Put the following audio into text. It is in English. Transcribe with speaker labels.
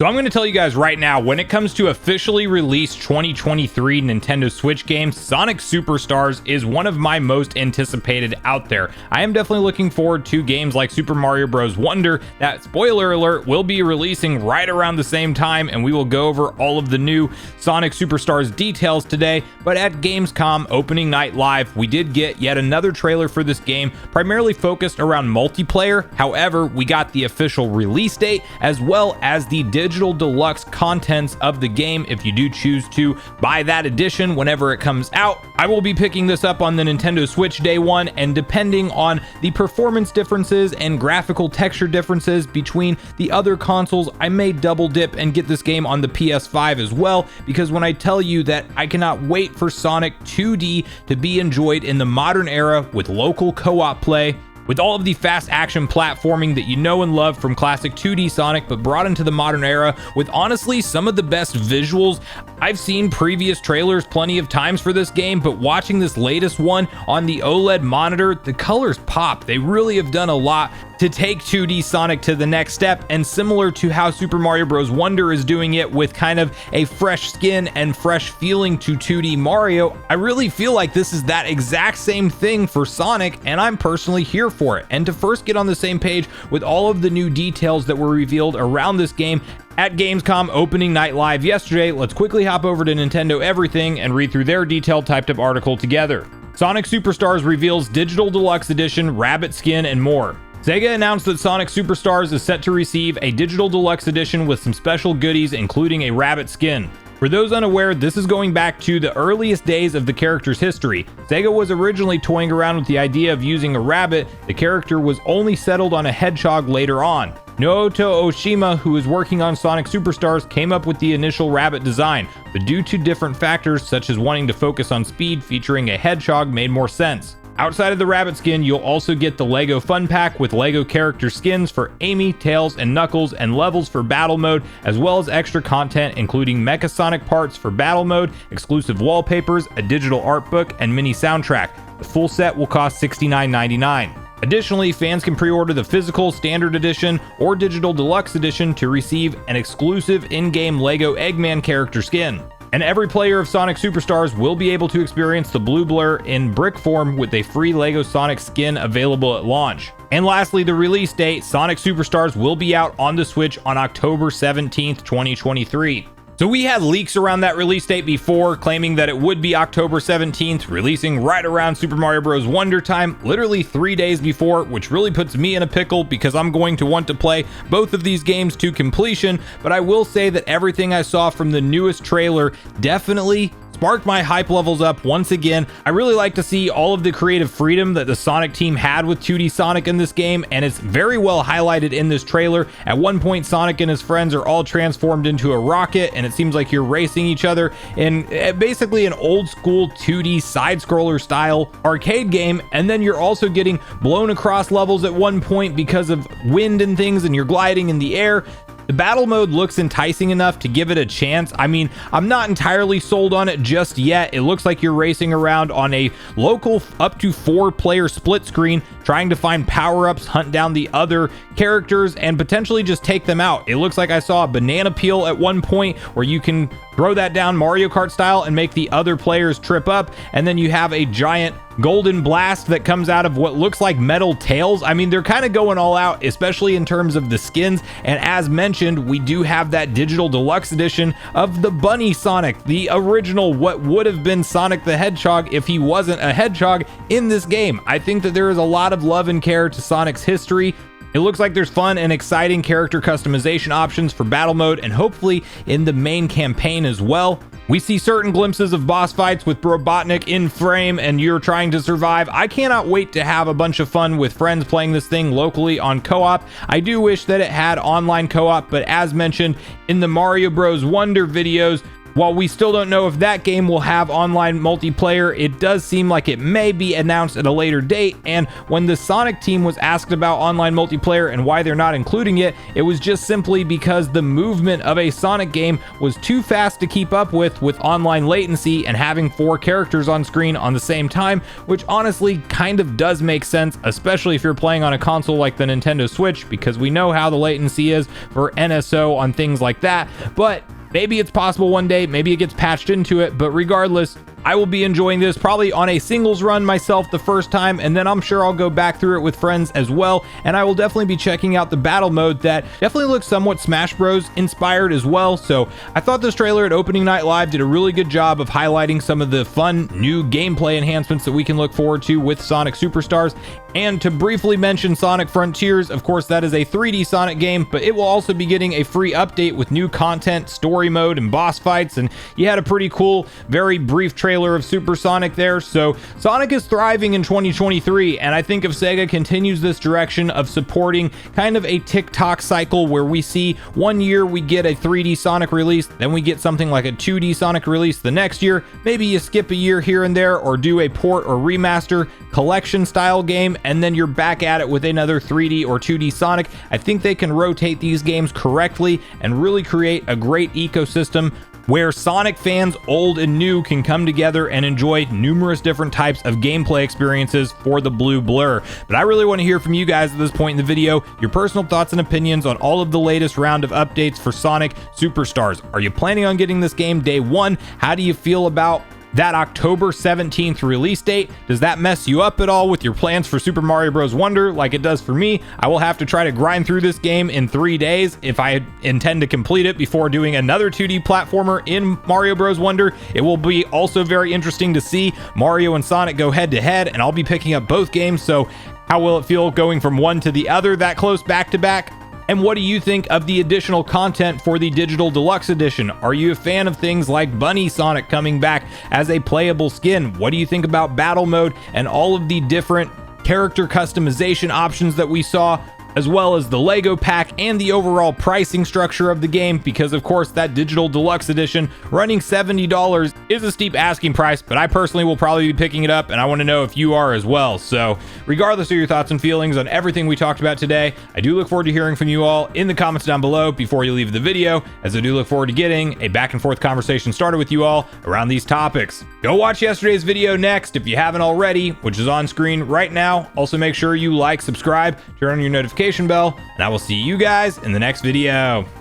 Speaker 1: So I'm going to tell you guys right now, when it comes to officially released 2023 Nintendo Switch games, Sonic Superstars is one of my most anticipated out there. I am definitely looking forward to games like Super Mario Bros. Wonder that, spoiler alert, will be releasing right around the same time, and we will go over all of the new Sonic Superstars details today. But at Gamescom opening night live, we did get yet another trailer for this game, primarily focused around multiplayer. However, we got the official release date as well as the digital deluxe contents of the game if you do choose to buy that edition whenever it comes out. I will be picking this up on the Nintendo Switch day one, and depending on the performance differences and graphical texture differences between the other consoles, I may double dip and get this game on the PS5 as well, because when I tell you that I cannot wait for Sonic 2D to be enjoyed in the modern era with local co-op play, with all of the fast action platforming that you know and love from classic 2D Sonic, but brought into the modern era with honestly some of the best visuals. I've seen previous trailers plenty of times for this game, but watching this latest one on the OLED monitor, the colors pop. They really have done a lot to take 2D Sonic to the next step, and similar to how Super Mario Bros. Wonder is doing it with kind of a fresh skin and fresh feeling to 2D Mario, I really feel like this is that exact same thing for Sonic, and I'm personally here for it. And to first get on the same page with all of the new details that were revealed around this game at Gamescom opening night live yesterday, let's quickly hop over to Nintendo Everything and read through their detailed typed up article together. Sonic Superstars reveals Digital Deluxe Edition, Rabbit Skin, and more. Sega announced that Sonic Superstars is set to receive a Digital Deluxe Edition with some special goodies, including a rabbit skin. For those unaware, this is going back to the earliest days of the character's history. Sega was originally toying around with the idea of using a rabbit. The character was only settled on a hedgehog later on. Naoto Oshima, who is working on Sonic Superstars, came up with the initial rabbit design, but due to different factors such as wanting to focus on speed, featuring a hedgehog made more sense. Outside of the rabbit skin, you'll also get the LEGO Fun Pack with LEGO character skins for Amy, Tails, and Knuckles, and levels for battle mode, as well as extra content including Mecha Sonic parts for battle mode, exclusive wallpapers, a digital art book, and mini soundtrack. The full set will cost $69.99. Additionally, fans can pre-order the physical Standard Edition or Digital Deluxe Edition to receive an exclusive in-game LEGO Eggman character skin. And every player of Sonic Superstars will be able to experience the blue blur in brick form with a free LEGO Sonic skin available at launch. And lastly, the release date, Sonic Superstars will be out on the Switch on October 17th, 2023. So we had leaks around that release date before, claiming that it would be October 17th, releasing right around Super Mario Bros. Wonder time, literally 3 days before, which really puts me in a pickle because I'm going to want to play both of these games to completion. But I will say that everything I saw from the newest trailer definitely sparked my hype levels up once again. I really like to see all of the creative freedom that the Sonic team had with 2D Sonic in this game, and it's very well highlighted in this trailer. At one point, Sonic and his friends are all transformed into a rocket, and it seems like you're racing each other in basically an old school 2D side-scroller style arcade game, and then you're also getting blown across levels at one point because of wind and things, and you're gliding in the air. The battle mode looks enticing enough to give it a chance. I mean, I'm not entirely sold on it just yet. It looks like you're racing around on a local up to 4-player split screen, trying to find power-ups, hunt down the other characters, and potentially just take them out. It looks like I saw a banana peel at one point where you can throw that down Mario Kart style and make the other players trip up, and then you have a giant golden blast that comes out of what looks like metal tails. I mean, they're kind of going all out, especially in terms of the skins. And as mentioned, we do have that Digital Deluxe Edition of the Bunny Sonic, the original, what would have been Sonic the Hedgehog if he wasn't a hedgehog in this game. I think that there is a lot of love and care to Sonic's history. It looks like there's fun and exciting character customization options for battle mode, and hopefully in the main campaign as well. We see certain glimpses of boss fights with Robotnik in frame and you're trying to survive. I cannot wait to have a bunch of fun with friends playing this thing locally on co-op. I do wish that it had online co-op, but as mentioned in the Mario Bros. Wonder videos, While we still don't know if that game will have online multiplayer, it does seem like it may be announced at a later date. And when the Sonic team was asked about online multiplayer and why they're not including it, it was just simply because the movement of a Sonic game was too fast to keep up with online latency and having 4 characters on screen on the same time, which honestly kind of does make sense, especially if you're playing on a console like the Nintendo Switch, because we know how the latency is for NSO on things like that. But maybe it's possible one day, maybe it gets patched into it, but regardless, I will be enjoying this probably on a singles run myself the first time, and then I'm sure I'll go back through it with friends as well, and I will definitely be checking out the battle mode that definitely looks somewhat Smash Bros inspired as well. So I thought this trailer at Opening Night Live did a really good job of highlighting some of the fun new gameplay enhancements that we can look forward to with Sonic Superstars. And to briefly mention Sonic Frontiers, of course that is a 3D Sonic game, but it will also be getting a free update with new content, story mode, and boss fights. And you had a pretty cool, very brief trailer of Super Sonic there. So Sonic is thriving in 2023, and I think if Sega continues this direction of supporting kind of a TikTok cycle where we see one year we get a 3D Sonic release, then we get something like a 2D Sonic release the next year, maybe you skip a year here and there or do a port or remaster collection style game, and then you're back at it with another 3D or 2D Sonic. I think they can rotate these games correctly and really create a great ecosystem where Sonic fans old and new can come together and enjoy numerous different types of gameplay experiences for the Blue Blur. But I really want to hear from you guys at this point in the video, your personal thoughts and opinions on all of the latest round of updates for Sonic Superstars. Are you planning on getting this game day one? How do you feel about that October 17th release date? Does that mess you up at all with your plans for Super Mario Bros. Wonder like it does for me? I will have to try to grind through this game in 3 days if I intend to complete it before doing another 2D platformer in Mario Bros. Wonder. It will be also very interesting to see Mario and Sonic go head to head, and I'll be picking up both games, so how will it feel going from one to the other that close back to back? And what do you think of the additional content for the Digital Deluxe Edition? Are you a fan of things like Bunny Sonic coming back as a playable skin? What do you think about battle mode and all of the different character customization options that we saw, as well as the Lego pack and the overall pricing structure of the game? Because of course that Digital Deluxe Edition running $70 is a steep asking price, but I personally will probably be picking it up, and I want to know if you are as well. So regardless of your thoughts and feelings on everything we talked about today, I do look forward to hearing from you all in the comments down below before you leave the video, as I do look forward to getting a back and forth conversation started with you all around these topics. Go watch yesterday's video next if you haven't already, which is on screen right now. Also make sure you like, subscribe, turn on your notification bell, and I will see you guys in the next video.